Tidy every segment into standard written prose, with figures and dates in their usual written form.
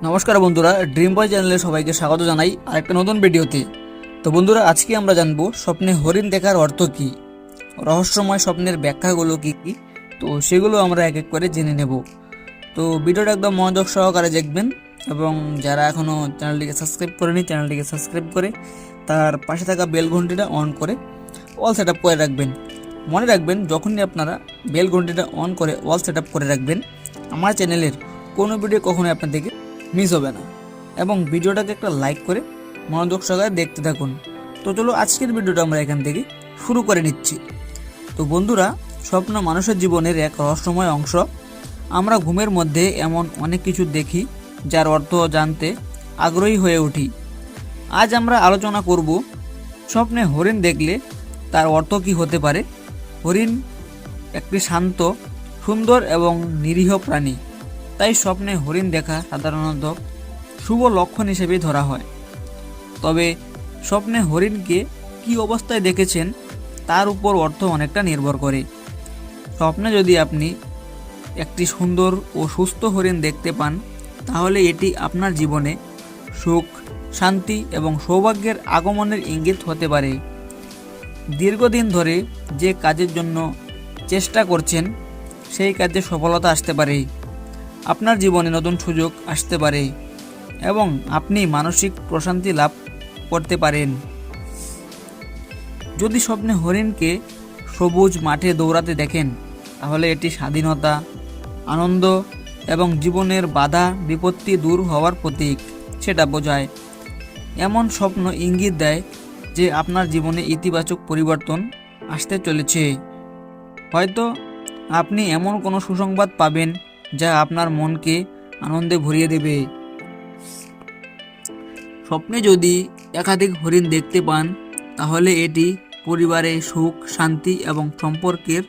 নমস্কার বন্ধুরা, ড্রিম বয় চ্যানেলে সবাইকে স্বাগত জানাই আরেকটা নতুন ভিডিওতে। তো বন্ধুরা, আজকে আমরা জানবো স্বপ্নে হরিণ দেখার অর্থ কী, রহস্যময় স্বপ্নের ব্যাখ্যাগুলো কী কী। তো সেগুলো আমরা এক এক করে জেনে নেব। তো ভিডিওটা একদম মনোযোগ সহকারে দেখবেন এবং যারা এখনও চ্যানেলটিকে সাবস্ক্রাইব করেনি চ্যানেলটিকে সাবস্ক্রাইব করে তার পাশে থাকা বেল ঘন্টিটা অন করে অল সেট আপ করে রাখবেন। মনে রাখবেন, যখনই আপনারা বেল ঘন্টিটা অন করে অল সেট আপ করে রাখবেন, আমার চ্যানেলের কোনো ভিডিও কখনোই আপনার থেকে মিস হবে না। এবং ভিডিওটাকে একটা লাইক করে মনোযোগ সহকারে দেখতে থাকুন। তো চলো, আজকের ভিডিওটা আমরা এখান থেকে শুরু করে নিচ্ছি। তো বন্ধুরা, স্বপ্ন মানুষের জীবনের এক রহস্যময় অংশ। আমরা ঘুমের মধ্যে এমন অনেক কিছু দেখি যার অর্থ জানতে আগ্রহী হয়ে উঠি। আজ আমরা আলোচনা করব স্বপ্নে হরিণ দেখলে তার অর্থ কী হতে পারে। হরিণ একটি শান্ত, সুন্দর এবং নিরীহ প্রাণী, তাই স্বপ্নে হরিণ দেখা সাধারণত শুভ লক্ষণ হিসেবে ধরা হয়। তবে স্বপ্নে হরিণকে কী অবস্থায় দেখেছেন তার উপর অর্থ অনেকটা নির্ভর করে। স্বপ্নে যদি আপনি একটি সুন্দর ও সুস্থ হরিণ দেখতে পান, তাহলে এটি আপনার জীবনে সুখ, শান্তি এবং সৌভাগ্যের আগমনের ইঙ্গিত হতে পারে। দীর্ঘদিন ধরে যে কাজের জন্য চেষ্টা করছেন, সেই কাজে সফলতা আসতে পারে। আপনার জীবনে নতুন সুযোগ আসতে পারে এবং আপনি মানসিক প্রশান্তি লাভ করতে পারেন। যদি স্বপ্নে হরিণকে সবুজ মাঠে দৌড়াতে দেখেন, তাহলে এটি স্বাধীনতা, আনন্দ এবং জীবনের বাধা বিপত্তি দূর হওয়ার প্রতীক সেটা বোঝায়। এমন স্বপ্ন ইঙ্গিত দেয় যে আপনার জীবনে ইতিবাচক পরিবর্তন আসতে চলেছে। হয়তো আপনি এমন কোনো সুসংবাদ পাবেন যা আপনার মনকে আনন্দে ভরিয়ে দেবে। স্বপ্নে যদি একাধিক হরিণ দেখতে পান, তাহলে এটি পরিবারে সুখ, শান্তি এবং সম্পর্কের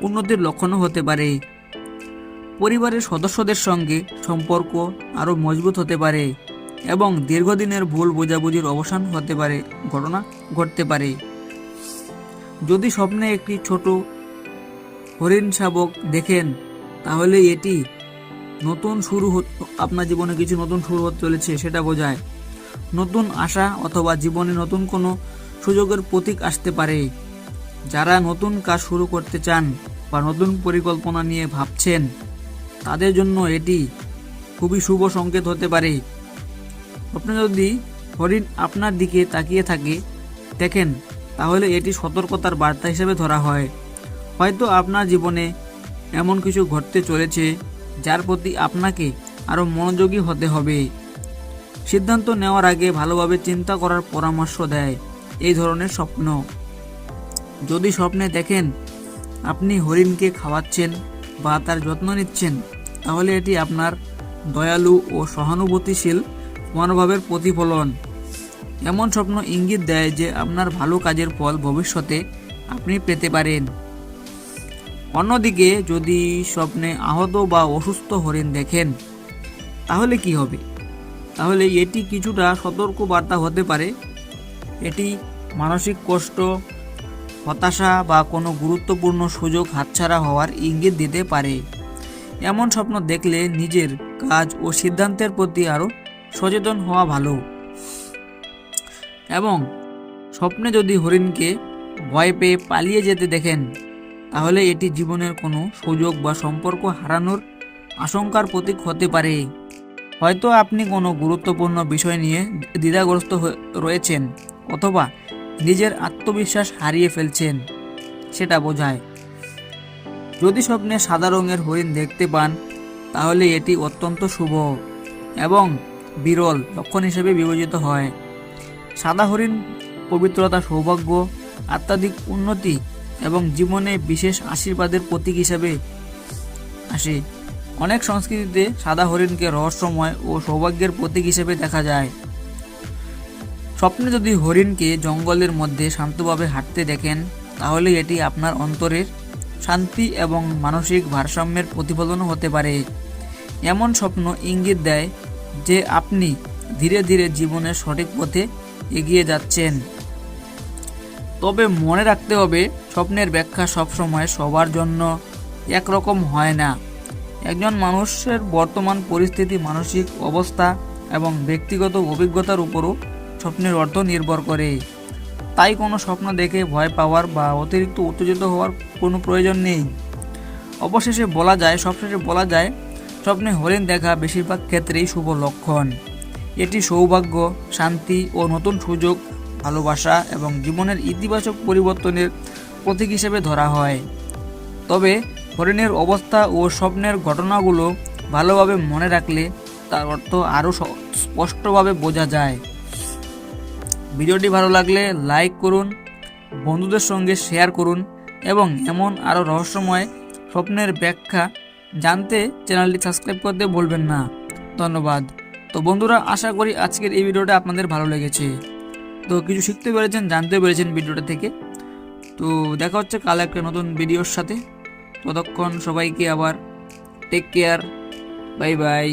উন্নতির লক্ষণও হতে পারে। পরিবারের সদস্যদের সঙ্গে সম্পর্ক আরও মজবুত হতে পারে এবং দীর্ঘদিনের ভুল বোঝাবুঝির অবসান হতে পারে ঘটনা ঘটতে পারে। যদি স্বপ্নে একটি ছোট হরিণ শাবক দেখেন, তাহলে এটি নতুন শুরু, আপনার জীবনে কিছু নতুন শুরু হতে চলেছে সেটা বোঝায়। নতুন আশা অথবা জীবনে নতুন কোনো সুযোগের প্রতীক আসতে পারে। যারা নতুন কাজ শুরু করতে চান বা নতুন পরিকল্পনা নিয়ে ভাবছেন, তাদের জন্য এটি খুবই শুভ সংকেত হতে পারে। আপনি যদি হরিণ আপনার দিকে তাকিয়ে দেখেন, তাহলে এটি সতর্কতার বার্তা হিসেবে ধরা হয়। হয়তো আপনার জীবনে এমন কিছু ঘটতে চলেছে যার প্রতি আপনাকে আরও মনোযোগী হতে হবে। সিদ্ধান্ত নেওয়ার আগে ভালোভাবে চিন্তা করার পরামর্শ দেয় এই ধরনের স্বপ্ন। যদি স্বপ্নে দেখেন আপনি হরিণকে খাওয়াচ্ছেন বা তার যত্ন নিচ্ছেন, তাহলে এটি আপনার দয়ালু ও সহানুভূতিশীল মনোভাবের প্রতিফলন। এমন স্বপ্ন ইঙ্গিত দেয় যে আপনার ভালো কাজের ফল ভবিষ্যতে আপনি পেতে পারেন। অন্যদিকে যদি স্বপ্নে আহত বা অসুস্থ হরিণ দেখেন, তাহলে কি হবে? তাহলে এটি কিছুটা সতর্ক বার্তা হতে পারে। এটি মানসিক কষ্ট, হতাশা বা কোনো গুরুত্বপূর্ণ সুযোগ হাতছাড়া হওয়ার ইঙ্গিত দিতে পারে। এমন স্বপ্ন দেখলে নিজের কাজ ও সিদ্ধান্তের প্রতি আরও সচেতন হওয়া ভালো। এবং স্বপ্নে যদি হরিণকে ভয় পেয়ে পালিয়ে যেতে দেখেন, তাহলে এটি জীবনের কোনো সুযোগ বা সম্পর্ক হারানোর আশঙ্কার প্রতীক হতে পারে। হয়তো আপনি কোনো গুরুত্বপূর্ণ বিষয় নিয়ে দ্বিধাগ্রস্ত রয়েছেন অথবা নিজের আত্মবিশ্বাস হারিয়ে ফেলছেন, সেটা বোঝায়। যদি স্বপ্নে সাদা রঙের হরিণ দেখতে পান, তাহলে এটি অত্যন্ত শুভ এবং বিরল লক্ষণ হিসেবে বিবেচিত হয়। সাদা হরিণ পবিত্রতা, সৌভাগ্য, আধ্যাত্মিক উন্নতি এবং জীবনে বিশেষ আশীর্বাদের প্রতীক হিসেবে আসে। অনেক সংস্কৃতিতে সাদা হরিণকে রহস্যময় ও সৌভাগ্যের প্রতীক হিসেবে দেখা যায়। স্বপ্নে যদি হরিণকে জঙ্গলের মধ্যে শান্তভাবে হাঁটতে দেখেন, তাহলে এটি আপনার অন্তরের শান্তি এবং মানসিক ভারসাম্যের প্রতিফলনও হতে পারে। এমন স্বপ্ন ইঙ্গিত দেয় যে আপনি ধীরে ধীরে জীবনের সঠিক পথে এগিয়ে যাচ্ছেন। তবে মনে রাখতে হবে, স্বপ্নের ব্যাখ্যা সবসময় সবার জন্য একরকম হয় না। একজন মানুষের বর্তমান পরিস্থিতি, মানসিক অবস্থা এবং ব্যক্তিগত অভিজ্ঞতার উপরও স্বপ্নের অর্থ নির্ভর করে। তাই কোনো স্বপ্ন দেখে ভয় পাওয়ার বা অতিরিক্ত উত্তেজিত হওয়ার কোনো প্রয়োজন নেই। সবশেষে বলা যায় স্বপ্নে হরিণ দেখা বেশিরভাগ ক্ষেত্রেই শুভ লক্ষণ। এটি সৌভাগ্য, শান্তি ও নতুন সুযোগ, ভালোবাসা এবং জীবনের ইতিবাচক পরিবর্তনের প্রতীক হিসেবে ধরা হয়। তবে হরিণের অবস্থা ও স্বপ্নের ঘটনাগুলো ভালোভাবে মনে রাখলে তার অর্থ আরও স্পষ্টভাবে বোঝা যায়। ভিডিওটি ভালো লাগলে লাইক করুন, বন্ধুদের সঙ্গে শেয়ার করুন এবং এমন আরও রহস্যময় স্বপ্নের ব্যাখ্যা জানতে চ্যানেলটি সাবস্ক্রাইব করতে ভুলবেন না। ধন্যবাদ। তো বন্ধুরা, আশা করি আজকের এই ভিডিওটা আপনাদের ভালো লেগেছে। তো কিছু শিখতে পেরেছেন, জানতে পেরেছেন ভিডিওটা থেকে। তো দেখা হচ্ছে কাল একটা নতুন ভিডিওর সাথে। ততক্ষণ সবাইকে আবার টেক কেয়ার, বাই বাই।